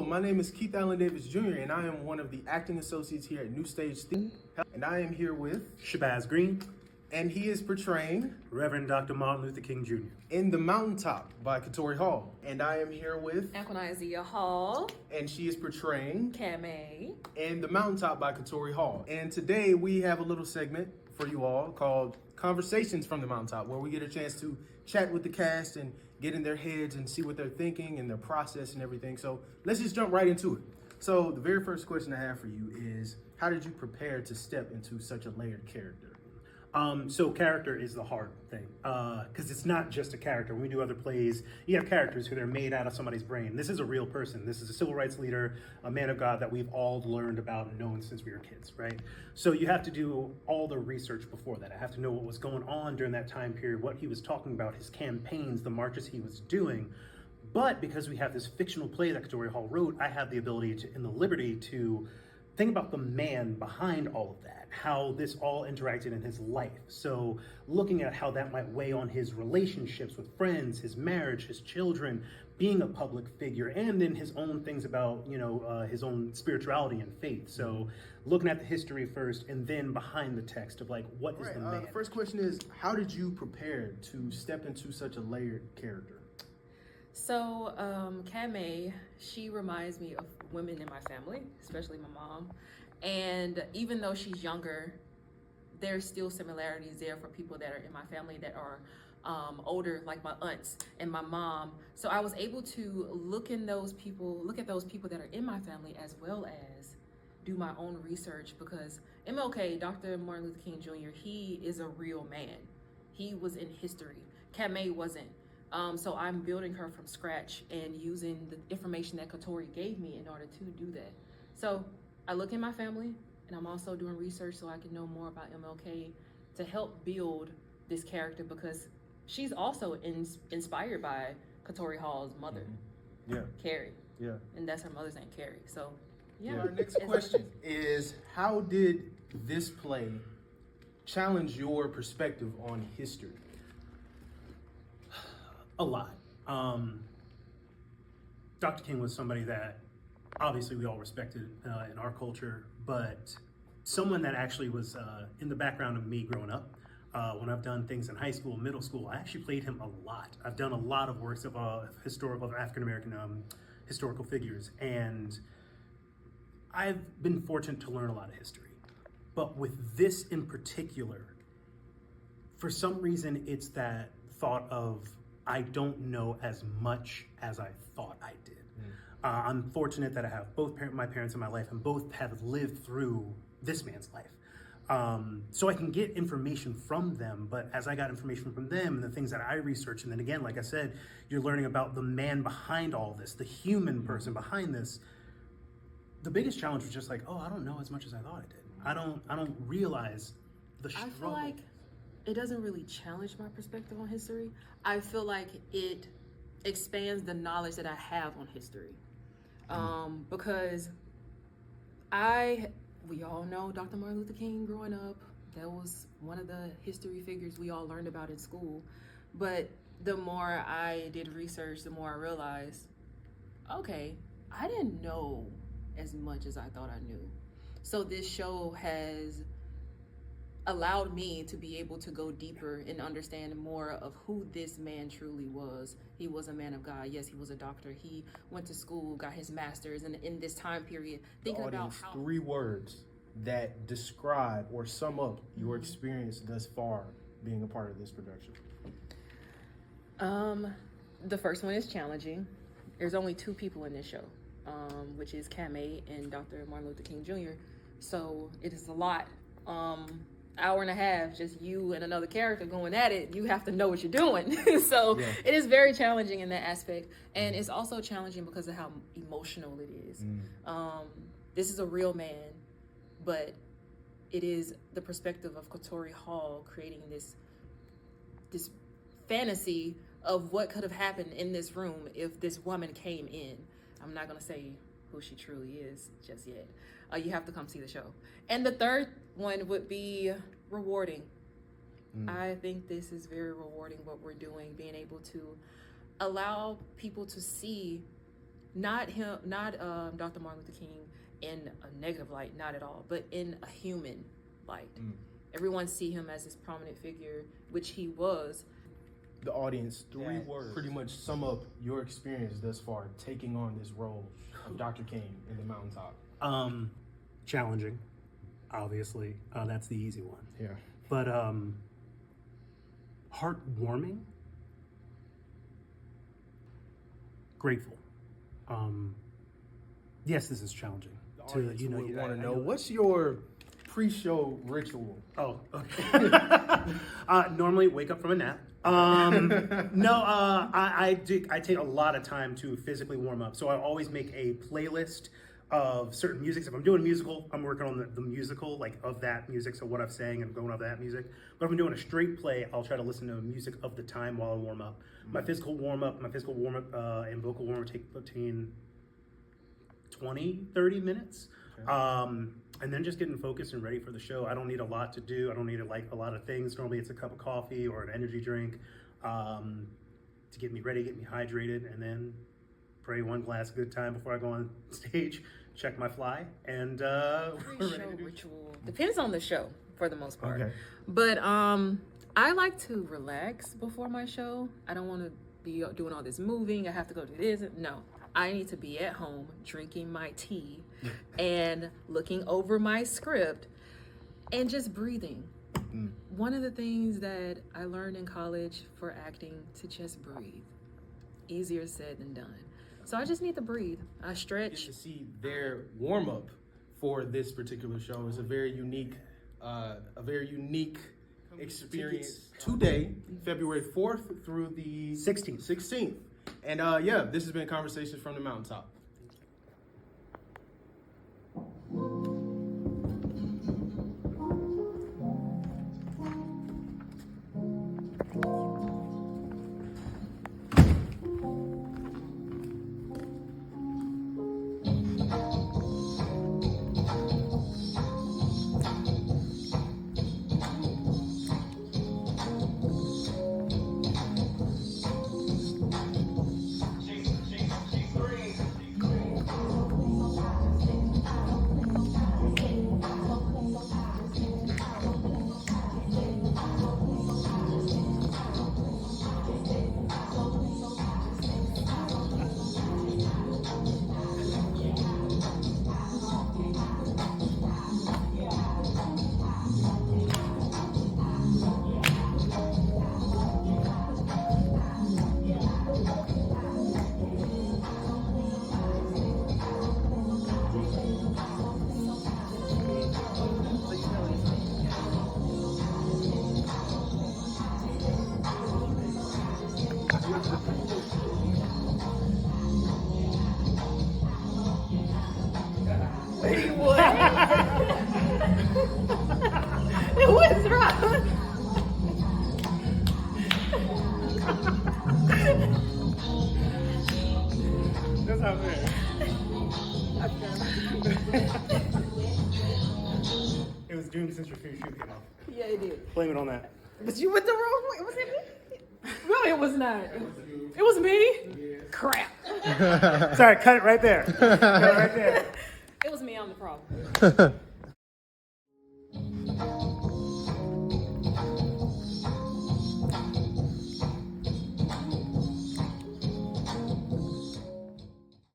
my name is Keith Allen Davis Jr., and I am one of the acting associates here at New Stage Theater. And I am here with Shabazz Green, and he is portraying Reverend Dr. Martin Luther King Jr. in The Mountaintop by Katori Hall. And I am here with Anquanizia Hall, and she is portraying Camae in The Mountaintop by Katori Hall. And today we have a little segment for you all called Conversations from the Mountaintop, where we get a chance to chat with the cast and get in their heads and see what they're thinking and their process and everything. So let's just jump right into it. So the very first question I have for you is, how did you prepare to step into such a layered character? So character is the hard thing, because it's not just a character. When we do other plays, you have characters who they're made out of somebody's brain. This is a real person. This is a civil rights leader, a man of God that we've all learned about and known since we were kids, right? So you have to do all the research before that. I have to know what was going on during that time period, what he was talking about, his campaigns, the marches he was doing. But because we have this fictional play that Katori Hall wrote, I have the ability to, and the liberty to think about the man behind all of that, how this all interacted in his life. So looking at how that might weigh on his relationships with friends, his marriage, his children, being a public figure, and then his own things about, his own spirituality and faith. So looking at the history first and then behind the text of like, what is the man? The first question is, how did you prepare to step into such a layered character? So, Camae, she reminds me of women in my family, especially my mom. And even though she's younger, there's still similarities there for people that are in my family that are older, like my aunts and my mom. So I was able to look at those people that are in my family, as well as do my own research, because MLK, Dr. Martin Luther King Jr., he is a real man. He was in history. Camae wasn't. So I'm building her from scratch and using the information that Katori gave me in order to do that. So I look in my family, and I'm also doing research so I can know more about MLK to help build this character, because she's also inspired by Katori Hall's mother, Carrie. Yeah. And that's her mother's name, Carrie. So, yeah. Our next question is, how did this play challenge your perspective on history? A lot. Dr. King was somebody that obviously we all respected in our culture, but someone that actually was in the background of me growing up. When I've done things in high school, middle school, I actually played him a lot. I've done a lot of works of African-American historical figures, and I've been fortunate to learn a lot of history. But with this in particular, for some reason, it's that thought of, I don't know as much as I thought I did. I'm fortunate that I have both my parents in my life, and both have lived through this man's life. So I can get information from them, but as I got information from them and the things that I researched, and then again, like I said, you're learning about the man behind all this, the human person behind this. The biggest challenge was just like, oh, I don't know as much as I thought I did. I don't realize the struggle. I feel like it doesn't really challenge my perspective on history. I feel like it expands the knowledge that I have on history. Because we all know Dr. Martin Luther King growing up. That was one of the history figures we all learned about in school. But the more I did research, the more I realized, okay, I didn't know as much as I thought I knew. So this show has allowed me to be able to go deeper and understand more of who this man truly was. He was a man of God. Yes, he was a doctor. He went to school, got his master's, and in this time period, thinking about how 3 words that describe or sum up your experience thus far being a part of this production. The first one is challenging. There's only 2 people in this show, which is Camae and Dr. Martin Luther King Jr. So it is a lot. Hour and a half, just you and another character going at it. You have to know what you're doing. So It is very challenging in that aspect. And it's also challenging because of how emotional it is. This is a real man, but it is the perspective of Katori Hall creating this fantasy of what could have happened in this room if this woman came in. I'm not going to say who she truly is just yet. You have to come see the show. And the third one would be rewarding. I think this is very rewarding, what we're doing, being able to allow people to see not him, not Dr. Martin Luther King in a negative light, not at all, but in a human light. Everyone see him as this prominent figure, which he was. The audience, 3 words pretty much sum up your experience thus far taking on this role of Dr. King in the Mountaintop. Challenging, obviously. That's the easy one. Yeah. But heartwarming, grateful. Yes, this is challenging. The audience would want to know, what's your pre-show ritual? Oh, okay. Normally wake up from a nap. I take a lot of time to physically warm up. So I always make a playlist of certain music. If I'm doing a musical, I'm working on the musical, like of that music. So what I'm saying, I'm going off that music. But if I'm doing a straight play, I'll try to listen to music of the time while I warm up. My physical warm up and vocal warm up take between 20, 30 minutes. Okay. And then just getting focused and ready for the show. I don't need a lot to do. I don't need a lot of things. Normally it's a cup of coffee or an energy drink to get me ready, get me hydrated, and then pray one glass of good time before I go on stage, check my fly, and Pre-show ritual depends on the show for the most part. Okay. But I like to relax before my show. I don't want to be doing all this moving. I have to go do this. No, I need to be at home drinking my tea and looking over my script and just breathing. One of the things that I learned in college for acting, to just breathe. Easier said than done. So I just need to breathe. I stretch. To see their warm-up for this particular show is a very unique experience today, February 4th through the 16th. And this has been Conversations from the Mountaintop. What's wrong? That's not fair. It was doomed since your shoe came off. Yeah, it did. Blame it on that. But you went the wrong way. Was it me? No, it was not. It was me? Crap. Sorry, cut it right there. Cut it right there. It was me on the problem.